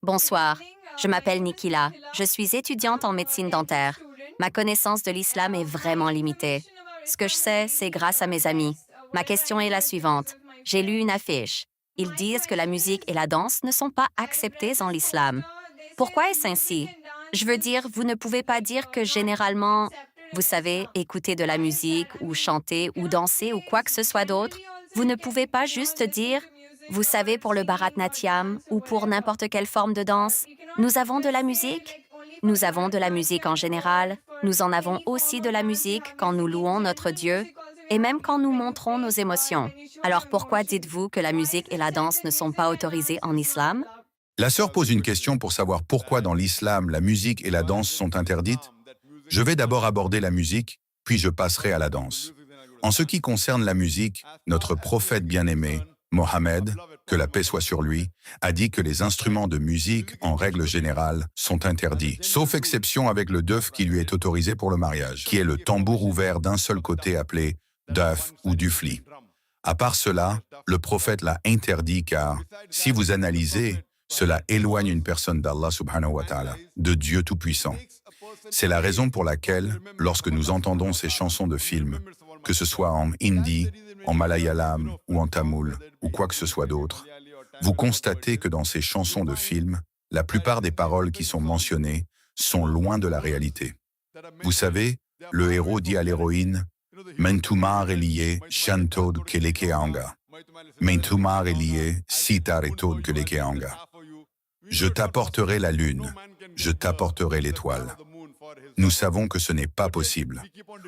Bonsoir, je m'appelle Nikila, je suis étudiante en médecine dentaire. Ma connaissance de l'islam est vraiment limitée. Ce que je sais, c'est grâce à mes amis. Ma question est la suivante. J'ai lu une affiche. Ils disent que la musique et la danse ne sont pas acceptées en l'islam. Pourquoi est-ce ainsi? Je veux dire, vous ne pouvez pas dire que généralement, vous savez, écouter de la musique ou chanter ou danser ou quoi que ce soit d'autre. Vous ne pouvez pas juste dire vous savez, pour le Bharatnatyam ou pour n'importe quelle forme de danse, nous avons de la musique. Nous avons de la musique en général. Nous en avons aussi de la musique quand nous louons notre Dieu et même quand nous montrons nos émotions. Alors pourquoi dites-vous que la musique et la danse ne sont pas autorisées en islam? La sœur pose une question pour savoir pourquoi dans l'islam la musique et la danse sont interdites. Je vais d'abord aborder la musique, puis je passerai à la danse. En ce qui concerne la musique, notre prophète bien-aimé, Mohammed, que la paix soit sur lui, a dit que les instruments de musique, en règle générale, sont interdits, sauf exception avec le duf qui lui est autorisé pour le mariage, qui est le tambour ouvert d'un seul côté appelé duf ou dufli. À part cela, le prophète l'a interdit car, si vous analysez, cela éloigne une personne d'Allah subhanahu wa ta'ala, de Dieu Tout-Puissant. C'est la raison pour laquelle, lorsque nous entendons ces chansons de films, que ce soit en hindi, en malayalam ou en tamoul, ou quoi que ce soit d'autre, vous constatez que dans ces chansons de films, la plupart des paroles qui sont mentionnées sont loin de la réalité. Vous savez, le héros dit à l'héroïne « Mentumar elie shantod kelekeanga » Mentumar elie sitaretod kelekeanga. Je t'apporterai la lune, je t'apporterai l'étoile. Nous savons que ce n'est pas possible.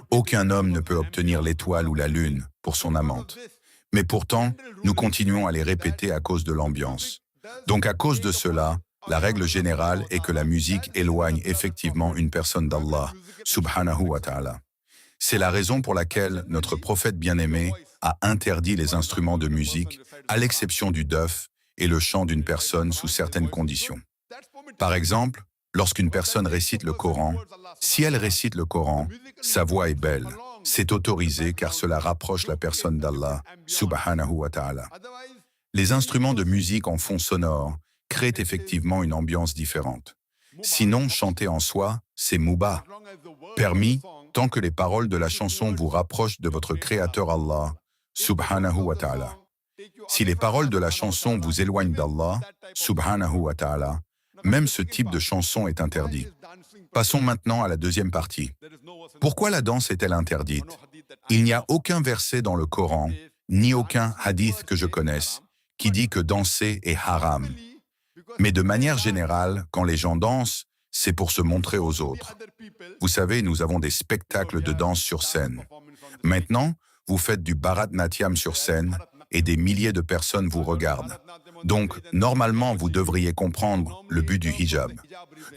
Aucun homme ne peut obtenir l'étoile ou la lune pour son amante. Mais pourtant, nous continuons à les répéter à cause de l'ambiance. Donc à cause de cela, la règle générale est que la musique éloigne effectivement une personne d'Allah, subhanahu wa ta'ala. C'est la raison pour laquelle notre prophète bien-aimé a interdit les instruments de musique, à l'exception du duf et le chant d'une personne sous certaines conditions. Par exemple, lorsqu'une personne récite le Coran, si elle récite le Coran, sa voix est belle. C'est autorisé car cela rapproche la personne d'Allah, subhanahu wa ta'ala. Les instruments de musique en fond sonore créent effectivement une ambiance différente. Sinon, chanter en soi, c'est mubah, permis tant que les paroles de la chanson vous rapprochent de votre Créateur Allah, subhanahu wa ta'ala. Si les paroles de la chanson vous éloignent d'Allah, subhanahu wa ta'ala, même ce type de chanson est interdit. Passons maintenant à la deuxième partie. Pourquoi la danse est-elle interdite? Il n'y a aucun verset dans le Coran, ni aucun hadith que je connaisse, qui dit que danser est haram. Mais de manière générale, quand les gens dansent, c'est pour se montrer aux autres. Vous savez, nous avons des spectacles de danse sur scène. Maintenant, vous faites du Bharatnatyam sur scène et des milliers de personnes vous regardent. Donc, normalement, vous devriez comprendre le but du hijab.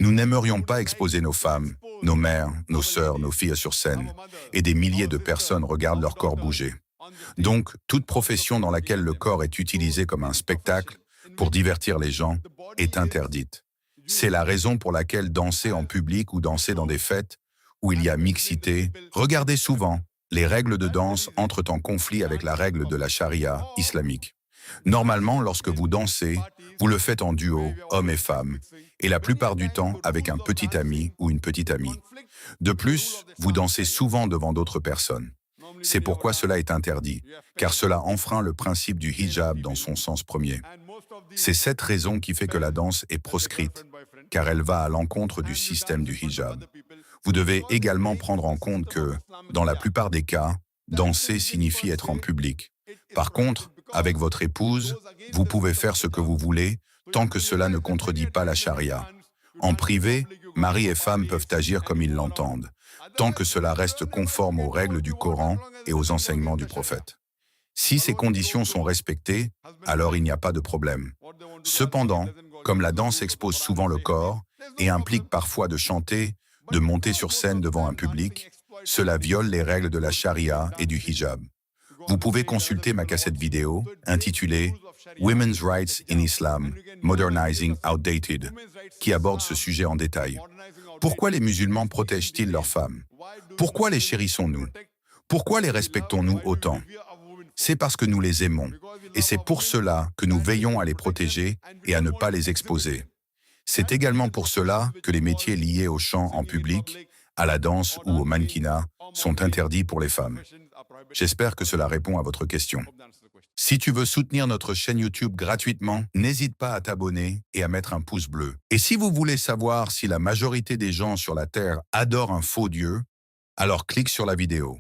Nous n'aimerions pas exposer nos femmes, nos mères, nos sœurs, nos filles sur scène, et des milliers de personnes regardent leur corps bouger. Donc, toute profession dans laquelle le corps est utilisé comme un spectacle pour divertir les gens est interdite. C'est la raison pour laquelle danser en public ou danser dans des fêtes où il y a mixité, regardez souvent, les règles de danse entrent en conflit avec la règle de la charia islamique. Normalement, lorsque vous dansez, vous le faites en duo, hommes et femmes, et la plupart du temps avec un petit ami ou une petite amie. De plus, vous dansez souvent devant d'autres personnes. C'est pourquoi cela est interdit, car cela enfreint le principe du hijab dans son sens premier. C'est cette raison qui fait que la danse est proscrite, car elle va à l'encontre du système du hijab. Vous devez également prendre en compte que, dans la plupart des cas, danser signifie être en public. Par contre, avec votre épouse, vous pouvez faire ce que vous voulez, tant que cela ne contredit pas la charia. En privé, mari et femme peuvent agir comme ils l'entendent, tant que cela reste conforme aux règles du Coran et aux enseignements du prophète. Si ces conditions sont respectées, alors il n'y a pas de problème. Cependant, comme la danse expose souvent le corps et implique parfois de chanter, de monter sur scène devant un public, cela viole les règles de la charia et du hijab. Vous pouvez consulter ma cassette vidéo intitulée « Women's Rights in Islam, Modernizing Outdated » qui aborde ce sujet en détail. Pourquoi les musulmans protègent-ils leurs femmes? Pourquoi les chérissons-nous? Pourquoi les respectons-nous autant? C'est parce que nous les aimons, et c'est pour cela que nous veillons à les protéger et à ne pas les exposer. C'est également pour cela que les métiers liés au chant en public, à la danse ou au mannequinat sont interdits pour les femmes. J'espère que cela répond à votre question. Si tu veux soutenir notre chaîne YouTube gratuitement, n'hésite pas à t'abonner et à mettre un pouce bleu. Et si vous voulez savoir si la majorité des gens sur la Terre adorent un faux Dieu, alors clique sur la vidéo.